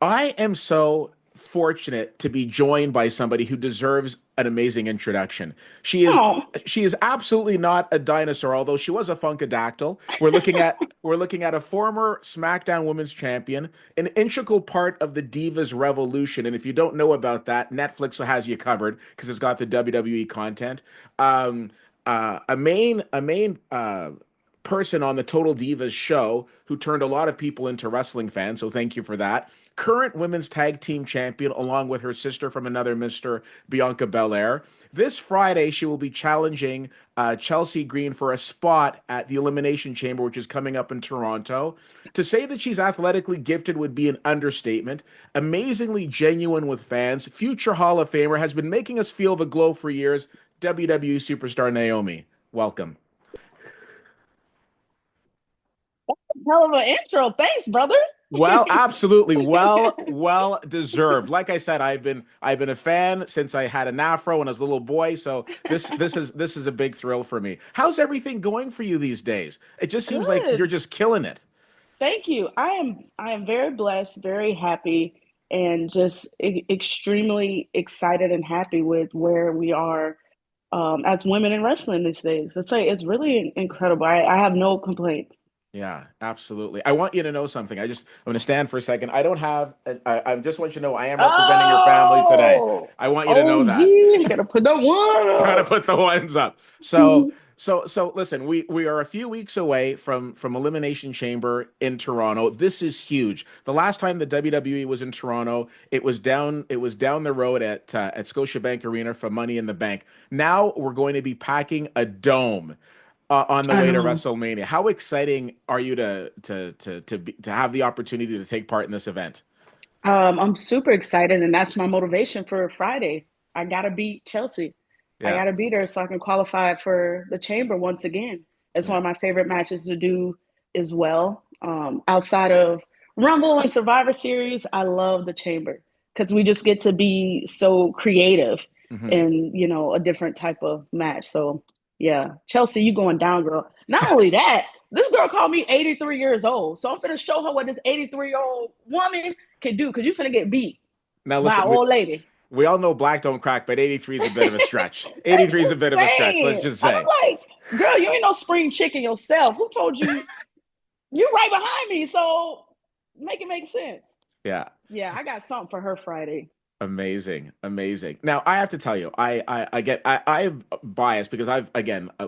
I am so fortunate to be joined by somebody who deserves an amazing introduction. She is Oh, she is absolutely not a dinosaur, although she was a funkadactyl. We're looking at a former SmackDown Women's Champion, an integral part of the Divas Revolution. And if you don't know about that, Netflix has you covered because it's got the WWE content. Um, a main person on the Total Divas show who turned a lot of people into wrestling fans. So thank you for that. Current women's tag team champion, along with her sister from another Mister, Bianca Belair. This Friday, she will be challenging Chelsea Green for a spot at the Elimination Chamber, which is coming up in Toronto. To say that she's athletically gifted would be an understatement. Amazingly genuine with fans, future Hall of Famer, has been making us feel the glow for years. WWE superstar Naomi, welcome. hell of an intro. Thanks, brother. Well, absolutely. Well deserved. Like I said, I've been a fan since I had an afro when I was a little boy, so this is a big thrill for me. How's everything going for you these days? It just seems like you're Good. just killing it. Thank you. I am very blessed, very happy, and just extremely excited and happy with where we are as women in wrestling these days. It's really incredible. I have no complaints. Yeah, absolutely. I want you to know something. I'm going to stand for a second. I don't have I just want you to know I am representing your family today. Oh, I want you to know that. OG, gotta put that one Gotta up. put the ones up. So listen, we are a few weeks away from Elimination Chamber in Toronto. This is huge. The last time the WWE was in Toronto, it was down the road at Scotiabank Arena for Money in the Bank. Now we're going to be packing a dome on the I way to know. WrestleMania. How exciting are you to have the opportunity to take part in this event? I'm super excited, and that's my motivation for Friday. I gotta beat Chelsea. I Yeah, gotta beat her so I can qualify for the chamber once again. It's one yeah. of my favorite matches to do as well. Outside of Rumble and Survivor Series, I love the chamber because we just get to be so creative Hmm. in, a different type of match. So yeah, Chelsea, you going down, girl. Not only that, this girl called me 83 years old. So I'm gonna show her what this 83-year-old woman can do because you're gonna get beat Now by an listen, we old lady. we all know black don't crack, but 83 is a bit of a stretch. That's 83 is a bit of a stretch. Let's insane. just I'm say. like, girl, you ain't no spring chicken yourself. Who told you you right behind me? So make it make sense. Yeah. Yeah, I got something for her Friday. Amazing, amazing. Now I have to tell you, I'm biased because I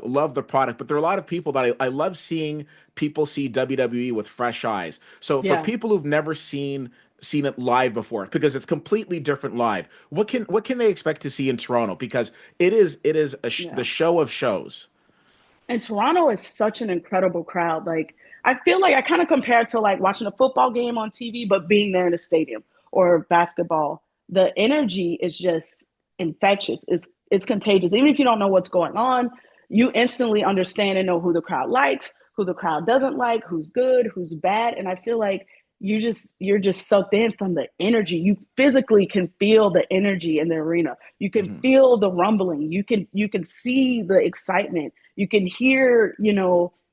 love the product, but there are a lot of people that I love seeing people see WWE with fresh eyes. So for Yeah, people who've never seen it live before, because it's completely different live, what can they expect to see in Toronto? Because it is the yeah. show of shows. And Toronto is such an incredible crowd. Like, I feel like I kind of compare it to like watching a football game on TV, but being there in the stadium or basketball. The energy is just infectious. It's contagious. Even if you don't know what's going on, you instantly understand and know who the crowd likes, who the crowd doesn't like, who's good, who's bad. And I feel like you're just sucked in from the energy. You physically can feel the energy in the arena. You can Mhm. feel the rumbling. You can see the excitement. You can hear,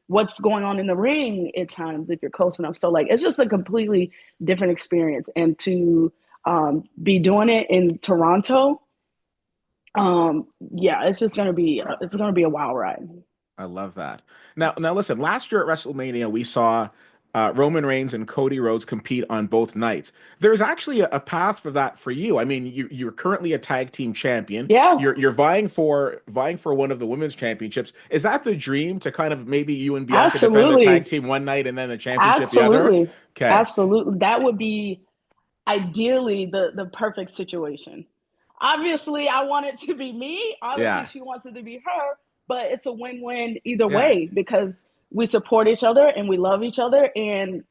what's going on in the ring at times if you're close enough. So like it's just a completely different experience. And to be doing it in Toronto, yeah, it's gonna be a wild ride. I love that. Now listen. Last year at WrestleMania, we saw Roman Reigns and Cody Rhodes compete on both nights. There's actually a path for that for you. I mean, you're currently a tag team champion. Yeah, You're vying for one of the women's championships. Is that the dream to kind of maybe you and Bianca defend the tag absolutely, team one night and then the championship the other? absolutely, Okay. absolutely. That would be ideally the perfect situation. Obviously, I want it to be me. Obviously, Yeah. she wants it to be her, but it's a win-win either Yeah. way because we support each other and we love each other. And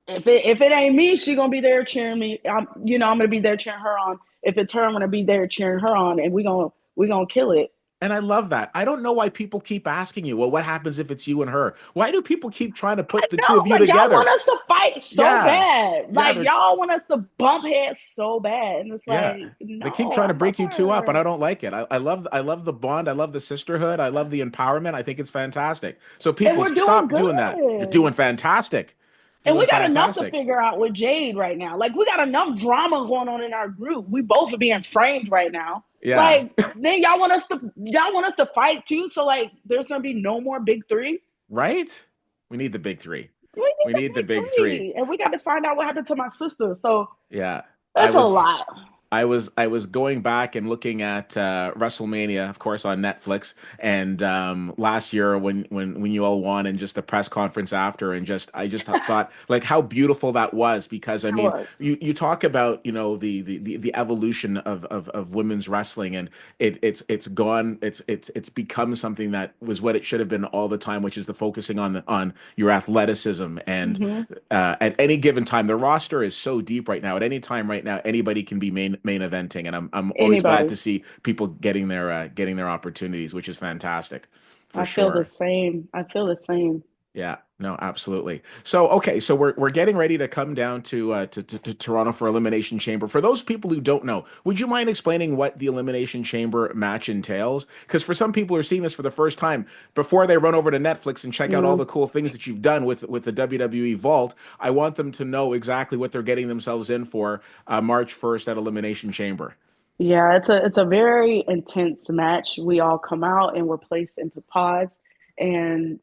if it ain't me, she gonna be there cheering me. I'm gonna be there cheering her on. If it's her, I'm gonna be there cheering her on, and we gonna kill it. And I love that. I don't know why people keep asking you, well, what happens if it's you and her? Why do people keep trying to I put the two of know, you like y'all want together? us to fight so Yeah. bad. Yeah, Like they're y'all want us to bump heads so bad, and it's yeah. like, They keep no, trying I to love break you two up, and I her. don't like it. I love the bond. I love the sisterhood. I love the empowerment. I think it's fantastic. So And people we're doing stop doing that. You're good. doing fantastic. And doing we got enough to fantastic. figure out with Jade right now. Like we got enough drama going on in our group. We both are being framed right now. Yeah, Like then y'all want us to fight too. So like there's gonna be no more big three. right? We need the big three. We need We the need the big big three. three, and we got to find out what happened to my sister. So Yeah. I that's a was lot. I was going back and looking at WrestleMania, of course, on Netflix, and last year when you all won, and just the press conference after, and just I just thought like how beautiful that was, because I That mean was. you talk about the evolution of women's wrestling, and it's gone, it's become something that was what it should have been all the time, which is the focusing on your athleticism. And Mm-hmm. at any given time, the roster is so deep right now. At any time right now, anybody can be main eventing, and I'm always glad Anybody. to see people getting their opportunities, which is fantastic for I feel the sure. same. I feel the same. Yeah, no, absolutely. So, okay, so we're getting ready to come down to Toronto for Elimination Chamber. For those people who don't know, would you mind explaining what the Elimination Chamber match entails? Because for some people who are seeing this for the first time, before they run over to Netflix and check out all Mm. the cool things that you've done with the WWE Vault, I want them to know exactly what they're getting themselves in for March 1st at Elimination Chamber. Yeah, it's a very intense match. We all come out and we're placed into pods, and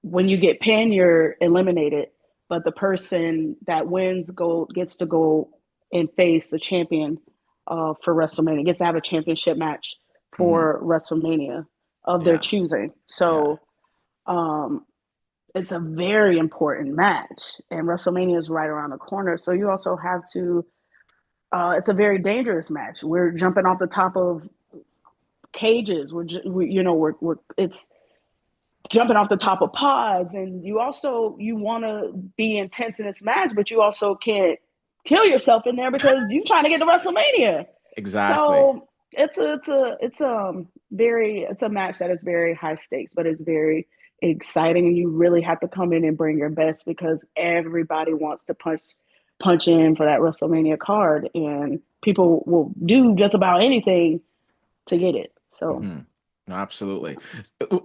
when you get pinned, you're eliminated. But the person that wins gets to go and face the champion for WrestleMania. Gets to have a championship match Hmm. for WrestleMania of their Yeah, choosing. yeah. So um, it's a very important match, and WrestleMania is right around the corner. So you also have to. It's a very dangerous match. We're jumping off the top of cages. We're it's jumping off the top of pods, and you want to be intense in this match, but you also can't kill yourself in there because you're trying to get to WrestleMania. Exactly. So it's a match that is very high stakes, but it's very exciting, and you really have to come in and bring your best because everybody wants to punch in for that WrestleMania card, and people will do just about anything to get it. So. Hmm. Absolutely.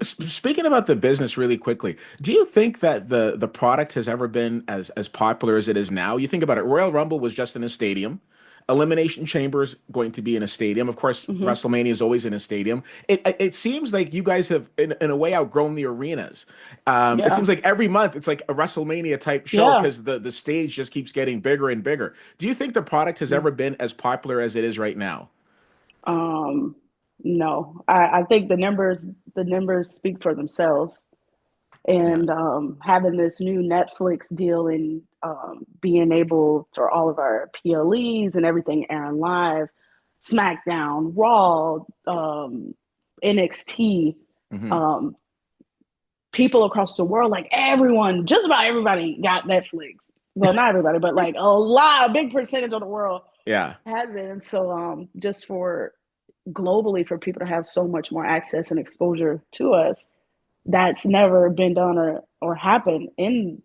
Speaking about the business really quickly, do you think that the product has ever been as popular as it is now? You think about it, Royal Rumble was just in a stadium. Elimination Chamber is going to be in a stadium. Of course, Mhm. WrestleMania is always in a stadium. It seems like you guys have, in a way, outgrown the arenas. It Yeah. seems like every month it's like a WrestleMania type show Yeah. because the stage just keeps getting bigger and bigger. Do you think the product has ever been as popular as it is right now? Um, no, I think the numbers speak for themselves. Yeah. And having this new Netflix deal and being able for all of our PLEs and everything airing live, Smackdown, Raw, NXT, Hmm. um, people across the world, like everyone, just about everybody got Netflix. Well, not everybody, but like a big percentage of the world Yeah. has it. And so just for globally for people to have so much more access and exposure to us, that's never been done or happened in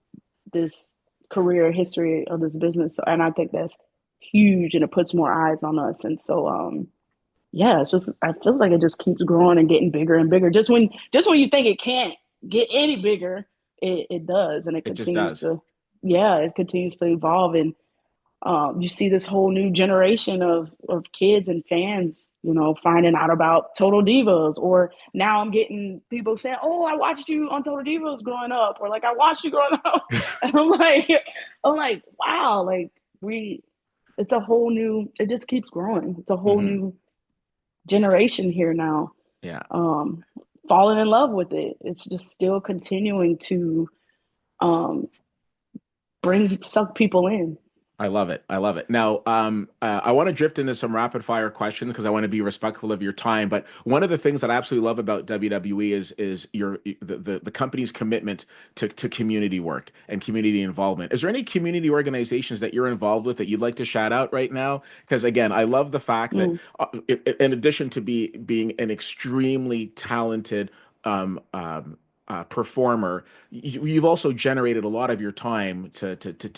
this career history of this business. And I think that's huge, and it puts more eyes on us. And so yeah, it's just I feels like it just keeps growing and getting bigger and bigger. Just when you think it can't get any bigger, it does, and it It just continues does. to yeah, it continues to evolve. And you see this whole new generation of kids and fans, finding out about Total Divas, or now I'm getting people saying, "Oh, I watched you on Total Divas growing up," or like, "I watched you growing up," and I'm like, wow, like it's a whole new. It just keeps growing. It's a whole Hmm. new generation here now, Yeah. um, falling in love with it. It's just still continuing to um, bring suck people in. I love it. I love it. Now, I want to drift into some rapid fire questions because I want to be respectful of your time. But one of the things that I absolutely love about WWE is the company's commitment to community work and community involvement. Is there any community organizations that you're involved with that you'd like to shout out right now? Because again, I love the fact that Mm. in addition to being an extremely talented performer, you've also generated a lot of your time to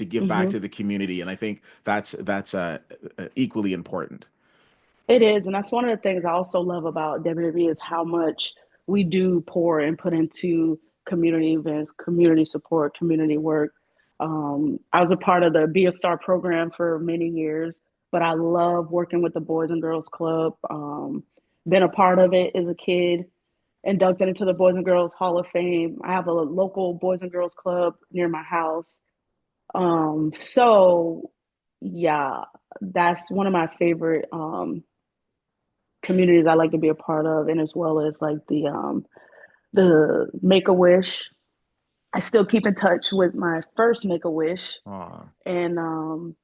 give back Hmm. to the community, and I think that's equally important. It is, and that's one of the things I also love about WWE is how much we do pour and put into community events, community support, community work. I was a part of the Be a Star program for many years, but I love working with the Boys and Girls Club. Been a part of it as a kid, inducted into the Boys and Girls Hall of Fame. I have a local Boys and Girls Club near my house. So yeah, that's one of my favorite communities I like to be a part of, and as well as like the Make a Wish. I still keep in touch with my first Make a Wish, Aw. and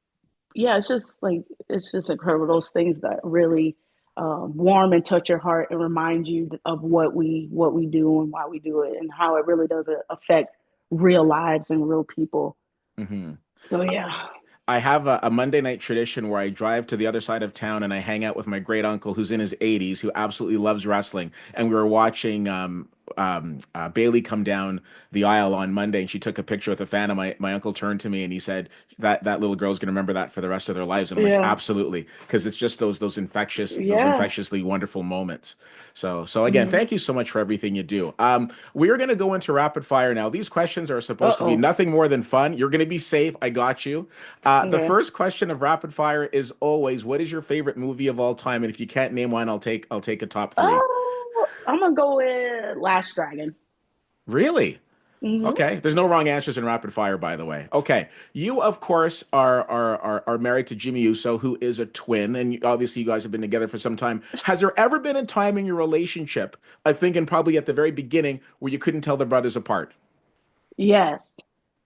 yeah, it's just incredible. Those things that really warm and touch your heart and remind you of what we do and why we do it, and how it really does affect real lives and real people. Hmm. So yeah, I have a Monday night tradition where I drive to the other side of town and I hang out with my great uncle who's in his 80s, who absolutely loves wrestling. And we were watching Bailey come down the aisle on Monday, and she took a picture with a fan. And my uncle turned to me and he said that little girl's gonna remember that for the rest of their lives. And I'm like, yeah, absolutely, because it's just those yeah. infectiously wonderful moments. So again, Hmm. thank you so much for everything you do. We're gonna go into rapid fire now. These questions are supposed to be Uh-oh. nothing more than fun. You're gonna be safe. I got you. The Okay. first question of rapid fire is always, what is your favorite movie of all time? And if you can't name one, I'll take a top three. Oh, I'm gonna go with Last Dragon. Really? Hmm. Okay. There's no wrong answers in rapid fire, by the way. Okay. You, of course, are married to Jimmy Uso, who is a twin, and obviously you guys have been together for some time. Has there ever been a time in your relationship, I think, and probably at the very beginning, where you couldn't tell the brothers apart? Yes.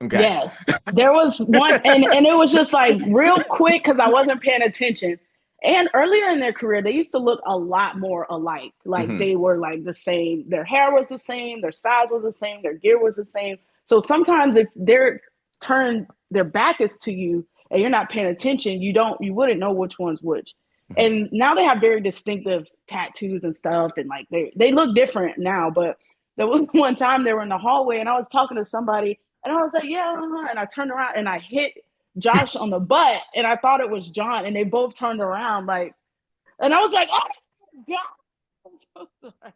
Okay. Yes. There was one, and it was just like real quick because I wasn't paying attention. And earlier in their career, they used to look a lot more alike. Like Hmm. they were like the same. Their hair was the same. Their size was the same. Their gear was the same. So sometimes if they're turned, their back is to you and you're not paying attention, you wouldn't know which one's which. And now they have very distinctive tattoos and stuff, and like they look different now. But there was one time they were in the hallway, and I was talking to somebody, and I was like, yeah, and I turned around and I hit Josh on the butt, and I thought it was John, and they both turned around like, and I was like, oh my god, I'm so sorry.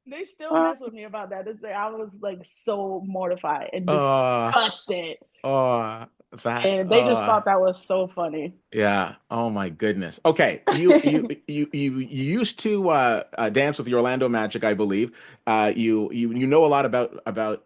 They still Uh, mess with me about that. I was like so mortified and uh, disgusted, uh, that, and they just thought that was so funny. Yeah. Oh my goodness. Okay. You used to dance with the Orlando Magic, I believe. You know a lot about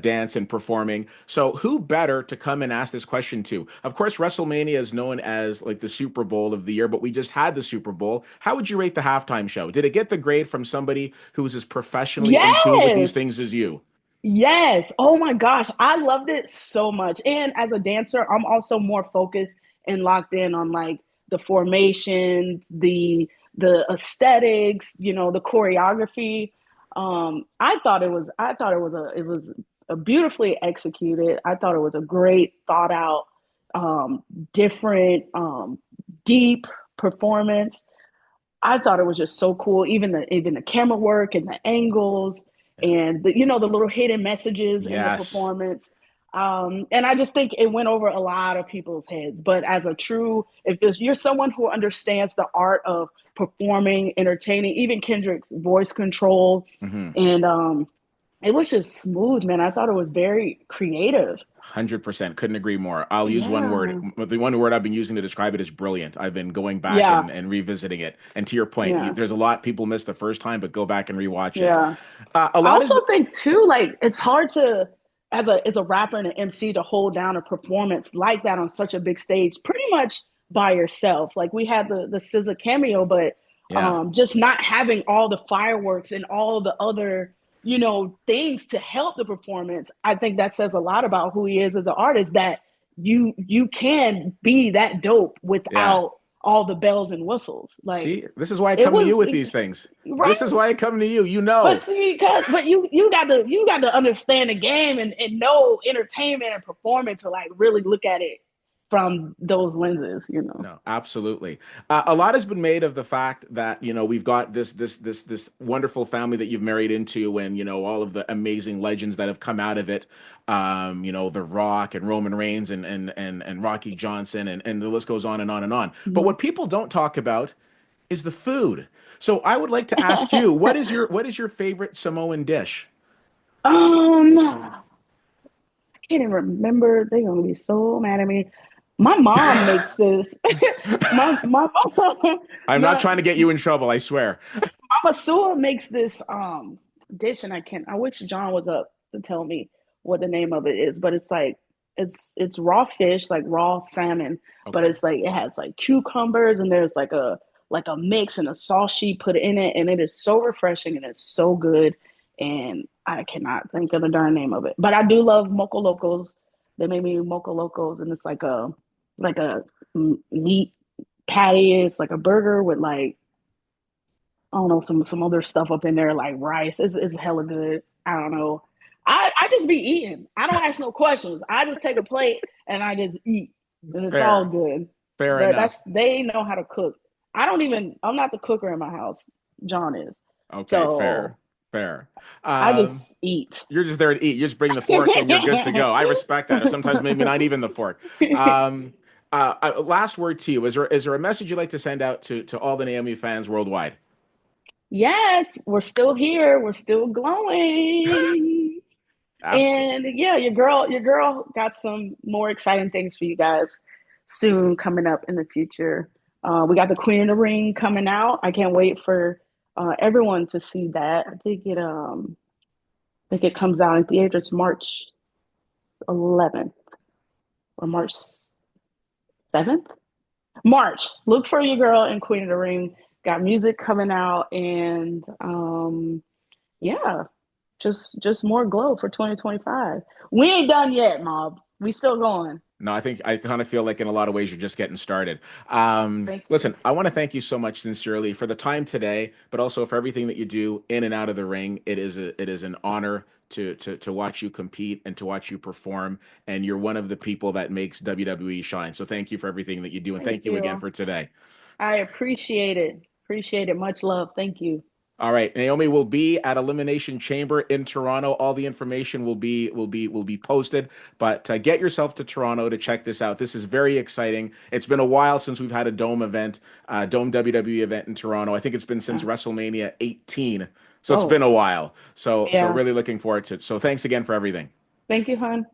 dance and performing. So who better to come and ask this question to? Of course, WrestleMania is known as like the Super Bowl of the year, but we just had the Super Bowl. How would you rate the halftime show? Did it get the grade from somebody who is as professionally in tune with these Yes. things as you? Yes. Oh my gosh. I loved it so much. And as a dancer, I'm also more focused and locked in on like the formation, the aesthetics, the choreography. I thought it was a beautifully executed. I thought it was a great thought out, different, deep performance. I thought it was just so cool. Even the camera work and the angles Yeah. and the little hidden messages in the Yes. performance. And I just think it went over a lot of people's heads. But if you're someone who understands the art of performing, entertaining, even Kendrick's voice control, Hmm. and it was just smooth, man. I thought it was very creative. 100%. Couldn't agree more. I'll use one word. Yeah, The one word I've been using to describe it is brilliant. I've been going back yeah, and revisiting it. And to your point, yeah. there's a lot people miss the first time, but go back and rewatch it. Yeah. A I lot is, also think too, like it's hard to as a rapper and an MC to hold down a performance like that on such a big stage, pretty much by yourself. Like we had the SZA cameo, but yeah. just not having all the fireworks and all the other things to help the performance. I think that says a lot about who he is as an artist. That you can be that dope Yeah. without all the bells and whistles. Like See, this is why I it come to you was with these things. right. This is why I come to you. You But know. see, but you got to understand the game and know entertainment and performance to like really look at it from those lenses. No, absolutely. A lot has been made of the fact that, we've got this wonderful family that you've married into, and all of the amazing legends that have come out of it. The Rock and Roman Reigns and Rocky Johnson, and the list goes on and on and on. But Mhm. what people don't talk about is the food. So I would like to ask you, what is your favorite Samoan dish? um, can't even remember. They're gonna be so mad at me. My mom makes this. My mom, I'm not my trying to get you in trouble, I swear. Mama Sua makes this dish, and I wish John was up to tell me what the name of it is, but it's like it's raw fish, like raw salmon, but Okay. it's like it has like cucumbers, and there's like a mix and a sauce she put in it, and it is so refreshing and it's so good. And I cannot think of the darn name of it, but I do love mocha locos. They made me mocha locos, and it's like a meat patty. It's like a burger with like I don't know, some other stuff up in there like rice. It's hella good. I don't know. I just be eating. I don't ask no questions. I just take a plate and I just eat. And it's all Fair. good. Fair But enough. that's they know how to cook. I'm not the cooker in my house. John is. Okay, fair. So Fair. I Um, just eat. you're just there to eat. You just bring the fork and you're good to go. I respect that. Or sometimes maybe not even the fork. Um, last word to you. Is there a message you'd like to send out to all the Naomi fans worldwide? Yes, we're still here. We're still glowing. Absolutely. And yeah, your girl got some more exciting things for you guys soon coming up in the future. We got the Queen of the Ring coming out. I can't wait for everyone to see that. I think it comes out in theaters March 11th or March 7th. March. Look for your girl in Queen of the Ring. Got music coming out, and yeah, just more glow for 2025. We ain't done yet, Mob. We still going. No, I think I kind of feel like in a lot of ways you're just getting started. Thank you. Listen, I want to thank you so much sincerely for the time today, but also for everything that you do in and out of the ring. It is an honor to watch you compete and to watch you perform. And you're one of the people that makes WWE shine. So thank you for everything that you do, and Thank thank you again you. for today. I appreciate it. Appreciate it. Much love. Thank you. All right, Naomi will be at Elimination Chamber in Toronto. All the information will be posted. But get yourself to Toronto to check this out. This is very exciting. It's been a while since we've had a Dome event, Dome WWE event in Toronto. I think it's been since Uh, WrestleMania 18. So it's been Whoa. a while. So Yeah. really looking forward to it. So thanks again for everything. Thank you, hon.